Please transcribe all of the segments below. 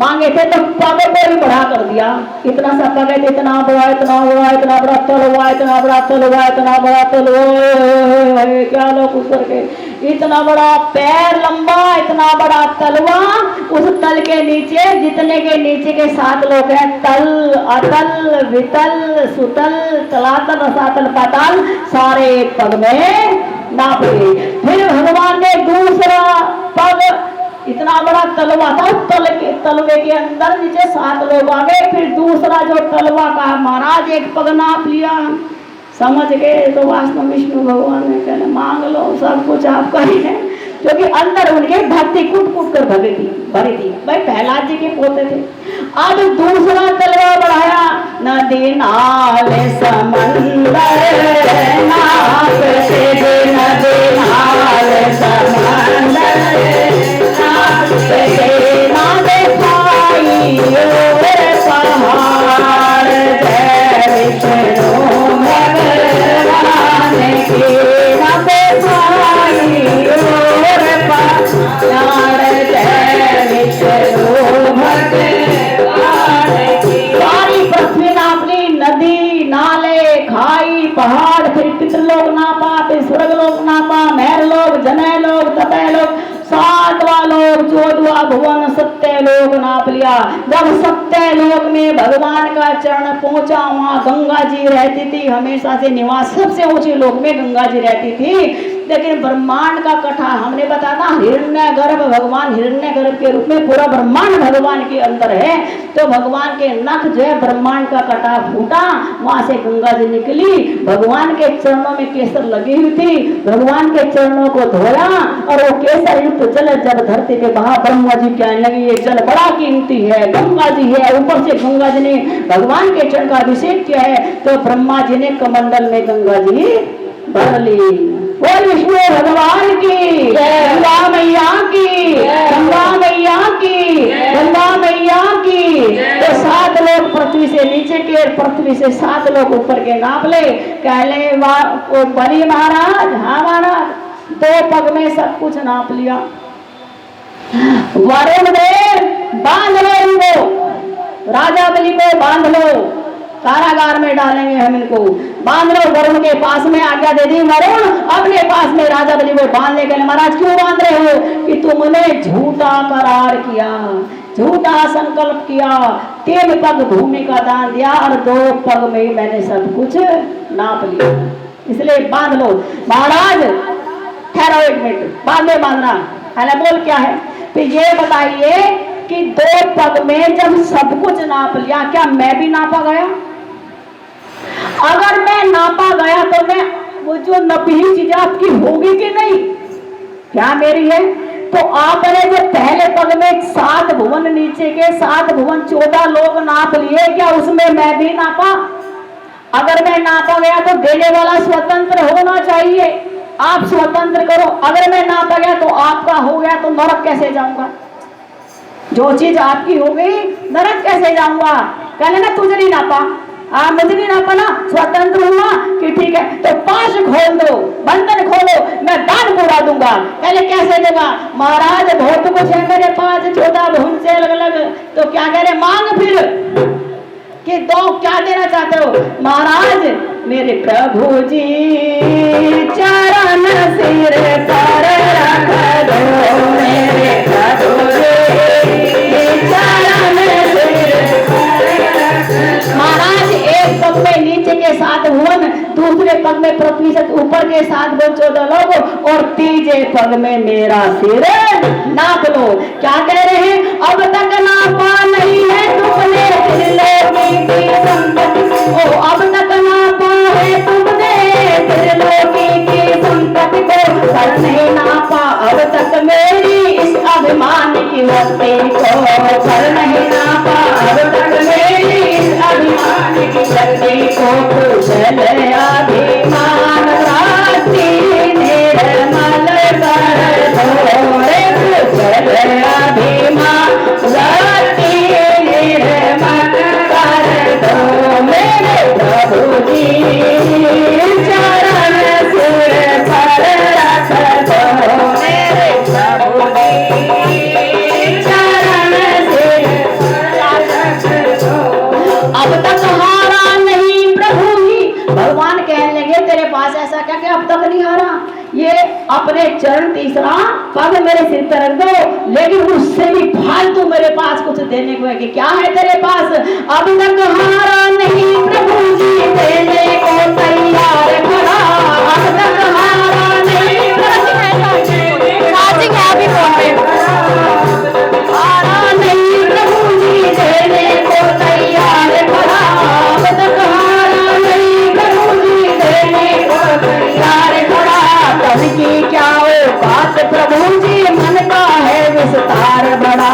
मांगे थे तो पग को भी बढ़ा कर दिया। इतना सा पग है, इतना बड़ा इतना बड़ा इतना बड़ा तल हुआ, इतना बड़ा तल हुआ, इतना बड़ा तल हुआ, क्या लोग उस करके इतना बड़ा पैर लंबा, इतना बड़ा तलवा। उस तल के नीचे जितने के नीचे के 7 लोग हैं, तल अतल वितल सुतल तलातल रसातल पाताल, सारे एक पग में नाप लिए। फिर भगवान ने दूसरा पग, इतना बड़ा तलवा था, तलवे के अंदर नीचे 7 लोग आ गए। फिर दूसरा जो तलवा का महाराज एक पग नाप लिया, समझ गए। तो वास्तव विष्णु भगवान ने कहना मांग लो, सब कुछ आपका ही है, क्योंकि अंदर उनके भक्ति कूट कूट कर भरी थी। भाई प्रहलाद जी के पोते थे। अब दूसरा तलवा बढ़ाया, नदी नाल समंदर नापते, नदी नाल समंदर नापते, ना दिखाई और पहाड़, जय विष्णु भगवान की, ना दिखाई और पहाड़, जय विष्णु भगवान की। सारी पृथ्वी नाप ली, नदी नाले खाई पहाड़, फिर पितृलोक नापा, फिर स्वर्गलोक नापा, महर लोक, जनय लोक, तपय लोक, 7वां लोक, 14वां भुवन, 7 लोक नाप लिया। जब 7 लोक में भगवान का चरण पहुंचा, वहां गंगा जी रहती थी हमेशा से निवास, सबसे ऊंचे लोक में गंगा जी रहती थी। लेकिन ब्रह्मांड का कथा हमने बताया था, हिरण्य गर्भ भगवान, हिरण्य गर्भ के रूप में पूरा ब्रह्मांड भगवान के अंदर है। तो भगवान के नख जो है ब्रह्मांड का कटा फूटा, वहां से गंगा जी निकली, भगवान के चरणों में केसर लगी हुई थी, भगवान के चरणों को धोया और वो केसर युक्त जल जब धरती पे बहा, ब्रह्मा जी कहने लगे ये जल बड़ा कीमती है, गंगा जी है। ऊपर से गंगा जी ने भगवान के चरण का अभिषेक किया है, तो ब्रह्मा जी ने कमंडल में गंगा जी भर ली। बोल विष्णु भगवान की, गंगा मैया की, गंगा मैया की, गंगा मैया की। तो 7 लोग पृथ्वी से नीचे के, पृथ्वी से 7 लोग ऊपर के नाप ले। कहले बलि महाराज, हाँ महाराज, 2 पग में सब कुछ नाप लिया। वरुण देव बांध लो इनको, राजा बलि को बांध लो, कारागार में डालेंगे हम इनको, बांध लो। वरुण के पास में आज्ञा दे दी, वरुण अपने पास में राजा बलि को बांधने के लिए। महाराज क्यों बांध रहे हो? कि तुमने झूठा करार किया, झूठा संकल्प किया, 3 पग भूमि का दान दिया और 2 पग में मैंने सब कुछ नाप लिया, इसलिए बांध लो। महाराज ठहरो 1 मिनट, बाद में बांधना है। बोल क्या है? तो ये बताइए कि 2 पग में जब सब कुछ नाप लिया, क्या मैं भी नापा गया? अगर मैं नापा गया तो मैं वो जो नपी चीज आपकी होगी कि नहीं? क्या मेरी है? तो आपने जो पहले पग में 7 भुवन, नीचे के 7 भुवन 14 लोग नाप लिए, क्या उसमें मैं भी नापा? अगर मैं नापा गया तो देने वाला स्वतंत्र होना चाहिए, आप स्वतंत्र करो। अगर मैं नापा गया तो आपका हो गया, तो नरक कैसे जाऊंगा? जो चीज आपकी हो गई, नरक कैसे जाऊंगा? कहने ना तुझे नहीं नापा, मुझे नहीं नापा ना, स्वतंत्र हुआ कि ठीक है, तो 5 खोल दो, बंधन खोलो, मैं दान पूरा दूंगा। कहले कैसे देगा? महाराज बहुत कुछ है मेरे पास, 14 भुवन से अलग अलग। तो क्या कह रहे? मांग फिर कि 2 क्या देना चाहते हो? महाराज मेरे प्रभु जी चरण सिर पर रख दो, मेरे प्रभु जी चरण सिर पर रख दो। महाराज एक पग में नीचे के 7 भुवन, दूसरे पग में पृथ्वी से ऊपर के 7 भुवन 14 लोग, और तीजे पग में मेरा सिर नाप लो। क्या कह रहे हैं? अब तक नापा नहीं है तुमने त्रिलोकी की संपत्ति, ओ अब तक नापा है तुमने त्रिलोकी की संपत्ति को, पर नहीं नापा अब तक मेरी इस अभिमान की वस्ती को, पर नहीं नापा अब तक मेरी इस अभिमान की वस्ती को। कुशल अभिमान रात्रि निर्मल कर धोरे, कुशल अभिमान रात्रि निर्मल कर दो मेरे प्रभु जी, चरण सिर पर रख दो मेरे प्रभु जी, चरण सिर पर रख दो। अब तक हारा नहीं प्रभु ही, भगवान कहने लगे तेरे पास ऐसा क्या कि अब तक नहीं हारा, ये अपने चरण तीसरा पग मेरे सिर पर रख दो, लेकिन उससे भी फालतू मेरे पास कुछ देने को है कि क्या है तेरे पास? अब तक हारा नहीं प्रभु जी, देने को तैयार खड़ा, अब तक हारा नहीं प्रभु हारा नहीं प्रभु जी, देने को तैयार खड़ा, अब तक हारा नहीं प्रभु जी, देने को तैयार खड़ा। तन की क्या औकात प्रभु जी, मन का है विस्तार बड़ा,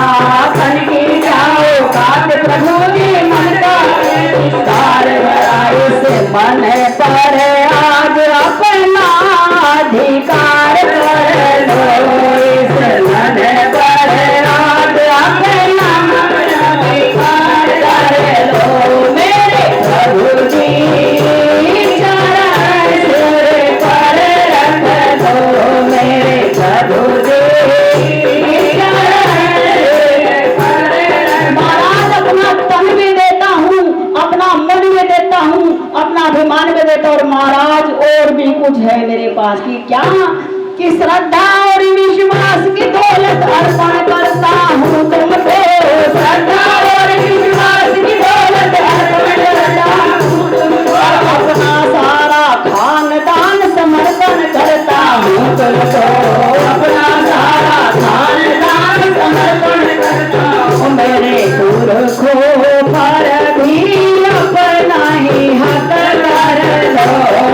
तन की क्या औकात प्रभु जी, मन का है विस्तार बड़ा। इस मन पर आज अपना अधिकार कर लो, इस मन पर आज अपना अधिकार कर लो मेरे प्रभु जी, चरण सिर पर रख दो मेरे प्रभु जी, चरण सिर पर। महाराज अपना तन भी देता हूँ, अपना मन भी देता हूँ, अपना अभिमान भी देता हूँ, और महाराज और भी कुछ है मेरे पास की क्या कि श्रद्धा और विश्वास की दौलत अर्पण करता हूँ तुमको, श्रद्धा और विश्वास की दौलत अर्पण करता हूँ तुमको, अपना सारा खानदान समर्पण करता हूँ तुमको, अपना सारा खानदान समर्पण करता हूँ मेरे पुरखों पर भी अपना ही हक कर लो,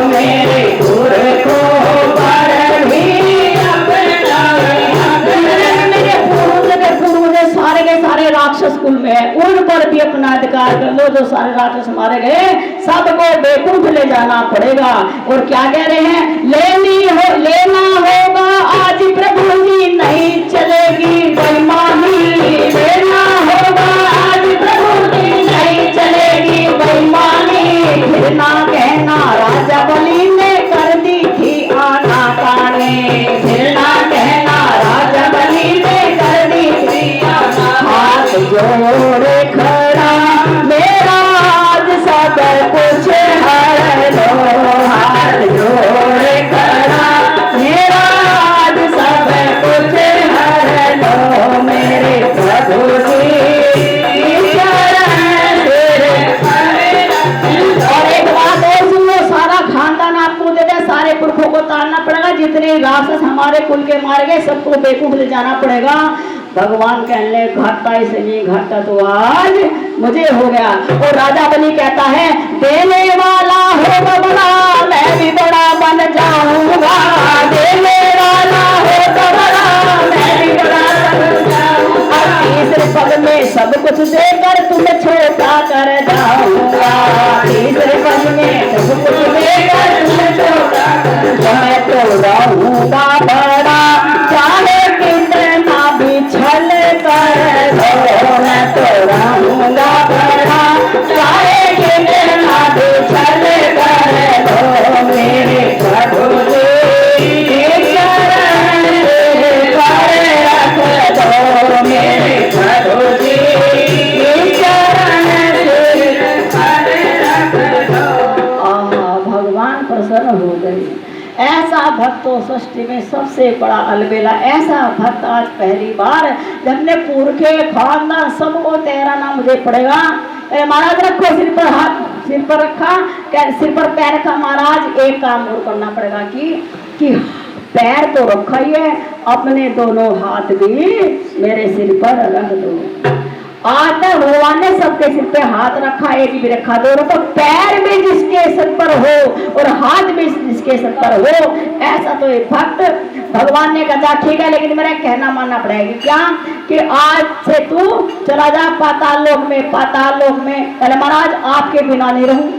मेरे पुरखों पर भी अपना ही हक मेरे पूर्वज सारे के सारे राक्षस कुल में है, उन पर भी अपना अधिकार कर लो। जो सारे राक्षस मारे गए सबको बेकूफ ले जाना पड़ेगा। और क्या कह रहे हैं? लेना होगा आज प्रभु जी, नहीं चलेगी बेईमानी, लेना होगा आज प्रभु जी, नहीं चलेगी बेईमानी। फिर ना कहना राजा बलि ने कर दी थी आना काने, फिर ना कहना राजा बलि ने कर दी थी आना। हाथ जोड़े खड़ा मेरा आज सब कुछ हर लो, हाथ जोड़े खड़ा मेरा आज सब कुछ हर लो मेरे प्रभु जी, चरण सिर पर। और एक बात और सुन लो, सारा खानदान आपको दे दे, सारे पुरखों को ताड़ना पड़ेगा, जितने राक्षस हमारे कुल के मारे गए सबको बेवकूफ ले जाना पड़ेगा। भगवान कहने घाटा इसलिए घाटा तो आज मुझे हो गया। और राजा बलि कहता है देने वाला हो बड़ा मैं भी बड़ा बन जाऊंगा, देने वाला हो तो बड़ा मैं भी बड़ा बन जाऊंगा, तीसरे पग में सब कुछ देकर तुम्हें छोटा कर जाऊंगा, तीसरे पग में सब कुछ देकर तुम्हें छोटा मैं तो रहूंगा बड़ा, चाहे कितना भी छल कर दो मैं तो रहूंगा बड़ा, चाहे कितना भी छल कर दो मेरे प्रभु जी, चरण सिर पर रख दो मेरे प्रभु जी, चरण सिर पर रख दो। भगवान प्रसन्न हो गए। ऐसा भक्त तो सृष्टि में सबसे बड़ा अलबेला, ऐसा भक्त आज पहली बार जब ने पुरखे खानदान सबको तेहराना मुझे पड़ेगा। महाराज रखो सिर पर हाथ, सिर पर रखा, सिर पर पैर रखा। महाराज एक काम और करना पड़ेगा कि पैर तो रखा ही है, अपने दोनों हाथ भी मेरे सिर पर रख दो। आज तक भगवान ने सबके सिर पे हाथ रखा, एक भी रखा, दोनों तो पैर भी जिसके सिर पर हो और हाथ भी जिसके सिर पर हो, ऐसा तो एक भक्त भगवान ने कहा ठीक है, लेकिन मेरा कहना मानना पड़ेगा क्या कि आज से तू चला जा पाताल लोक में। पाताल लोक में पहले महाराज आपके बिना नहीं रहूं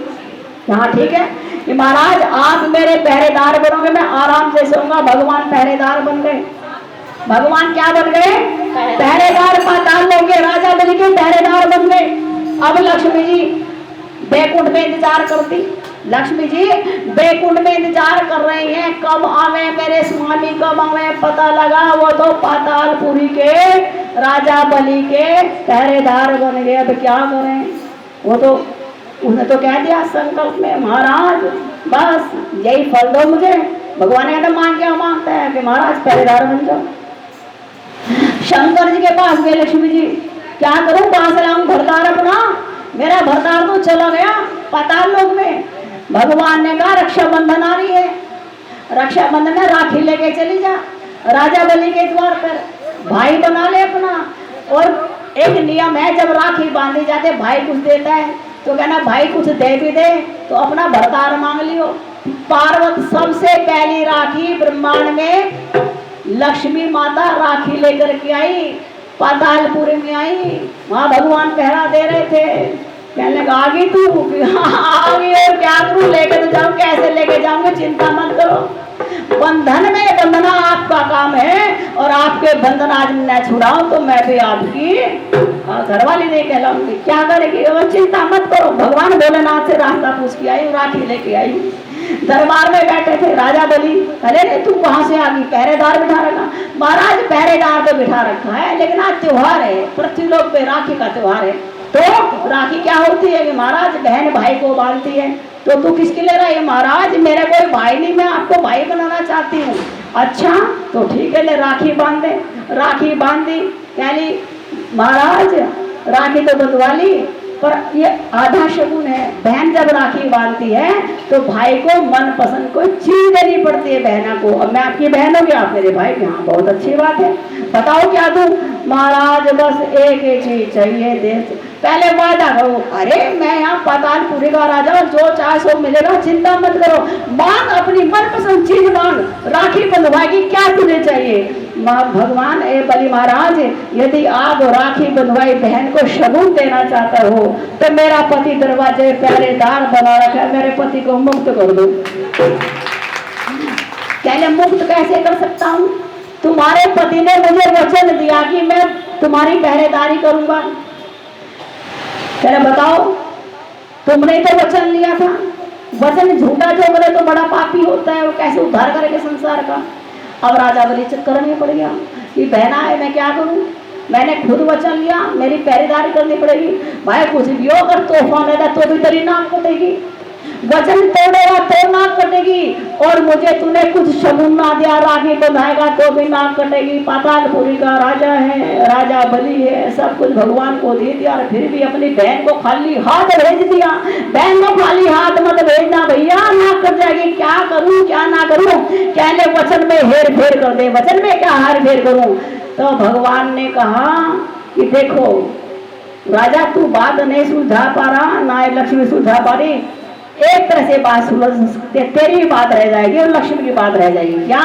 यहाँ, ठीक है कि महाराज आप मेरे पहरेदार बनोगे, मैं आराम से सोऊंगा। भगवान पहरेदार बन गए। भगवान क्या बन गए? पहरेदार। पाताल लोक के राजा बलि के पहरेदार बन गए। अब लक्ष्मी जी बैकुंठ में इंतजार करती, लक्ष्मी जी बैकुंठ में इंतजार कर रही हैं, कब आवे मेरे स्वामी, कब आवे। पता लगा वो तो पातालपुरी के राजा बलि के पहरेदार बन गए। अब क्या करें, वो तो उसने तो कह दिया संकल्प में, महाराज बस यही फल दो मुझे। भगवान ने कहता मांग क्या मांगता है कि महाराज पहरेदार बन जाओ। शंकर जी के पास गए लक्ष्मी जी, क्या करूं, कहां से लाऊं भरतार अपना, मेरा भरतार तो चला गया पाताल लोक में। भगवान ने कहा रक्षाबंधन आ रही है, रक्षाबंधन में राखी लेके चली जा राजा बलि के द्वार पर, भाई बना ले अपना। और एक नियम है, जब राखी बांधी जाते भाई कुछ देता है तो कहना भाई कुछ दे भी दे तो अपना भरतार मांग लियो। पार्वती सबसे पहली राखी ब्रह्मांड में लक्ष्मी माता राखी लेकर के आई, पातालपुरी में आई। वहां भगवान पहरा दे रहे थे, कहने लगा आगे तू आगे और क्या करूं, लेके तो जाऊं, कैसे लेके जाऊंगा, चिंता मत करो। बंधन में बंधना आपका काम है और आपके बंधन आज न छुड़ाऊं तो मैं भी आपकी घरवाली नहीं कहलाऊंगी। क्या करेगी, और चिंता मत करो। भगवान भोलेनाथ से रास्ता पूछ के आई, राखी लेके आई। दरबार में बैठे थे राजा बलि, अरे रे तू कहां से आ गई, पहरेदार बिठा रखा। महाराज पहरेदार तो बिठा रखा है, लेकिन आज त्योहार है, पृथ्वीलोक पे राखी का त्योहार है। तो राखी क्या होती है कि महाराज बहन भाई को बांधती है, तो तू किसके ले रहा है? महाराज मेरा कोई भाई नहीं, मैं आपको भाई बनाना चाहती हूँ। अच्छा तो ठीक है, ले राखी बांध दे। राखी बांधी, कहली महाराज राखी तो बंधवा ली, पर ये आधा शगुन है। बहन जब राखी बांधती है तो भाई को मन पसंद कोई चीज देनी पड़ती है बहना को। अब मैं आपकी बहन हो, आप मेरे भाई के, हाँ बहुत अच्छी बात है, बताओ क्या दूं? महाराज बस एक ही चीज चाहिए, दे पहले वादा करो। अरे मैं यहाँ पातालपुरी का राजा, जो चाहे सो मिलेगा, चिंता मत करो, मांग अपनी मनपसंद चीज मांग, राखी बंधवाएगी, क्या तुझे चाहिए? भगवान ए बलि महाराज, यदि आप राखी बंधवाई बहन को शगुन देना चाहते हो तो मेरा पति दरवाजे पहरेदार बना रखा है, मेरे पति को मुक्त कर दो। कहले मुक्त कैसे कर सकता हूँ? तुम्हारे पति ने मुझे वचन दिया कि मैं तुम्हारी पहरेदारी करूंगा। कहले बताओ, तुमने तो वचन लिया था, वचन झूठा जो करे तो बड़ा पापी होता है, वो कैसे उद्धार करेंगे संसार का? अब राजा बलि चक्कर में पड़ गया कि बहना है, मैं क्या करूं, मैंने खुद वचन लिया, मेरी पहरेदारी करनी पड़ेगी। भाई कुछ भी हो, अगर तोहफा देगा तो भी तेरी नाक कटेगी, वचन तोड़ेगा तो नाक कटेगी, और मुझे तूने कुछ शगुन ना दिया, राखी बंधाएगा तो भी नाक कटेगी। पातालपुरी का राजा है, राजा बलि है, सब कुछ भगवान को दे दिया और फिर भी अपनी बहन को खाली हाथ भेज दिया। बहन को खाली हाथ मत भेजना भैया, नाक कट जाएगी। क्या करूं क्या ना करूं? कहले वचन में हेर फेर कर दे। वचन में क्या हेर फेर करूं? तो भगवान ने कहा कि देखो राजा, तू बात नहीं सुलझा पा रहा, ना लक्ष्मी सुलझा पा रही, एक तरह से बात सुलझ सकती है, तेरी बात रह जाएगी और लक्ष्मी की बात रह जाएगी। क्या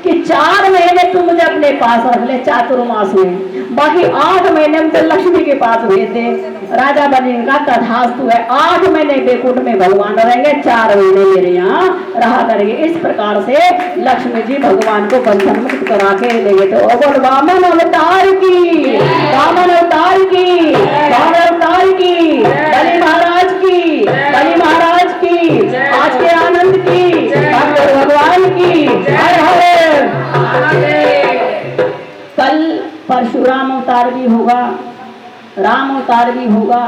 कि 4 महीने तू मुझे अपने पास रख ले चातुर्मास में, बाकी 8 महीने में तो लक्ष्मी के पास भेज दे। राजा बलि का तथास्तु है, 8 महीने बैकुंठ में भगवान रहेंगे, 4 महीने मेरे यहाँ रहा करेंगे। इस प्रकार से लक्ष्मी जी भगवान को बंधन मुक्त करा के लेंगे। तो बोल वामन अवतार की, वामन अवतार की, वामन अवतार की, बलि महाराज की, बलि महाराज की, आज के आनंद की, भगवान की। हर हर कल परशुराम अवतार भी होगा, राम अवतार भी होगा,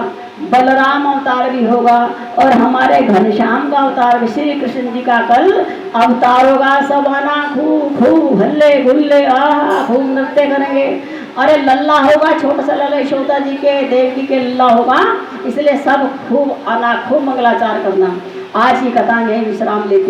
बलराम अवतार भी होगा, और हमारे घनश्याम का अवतार भी, श्री कृष्ण जी का कल अवतार होगा। सब आना खूब खूब हल्ले गुल्ले आहा खूब नृत्य करेंगे। अरे लल्ला होगा, छोटा सा लल्ला यशोदा जी के, देवकी के लल्ला होगा, इसलिए सब खूब आना, खूब मंगलाचार करना। आज की कथा यही विश्राम लेती।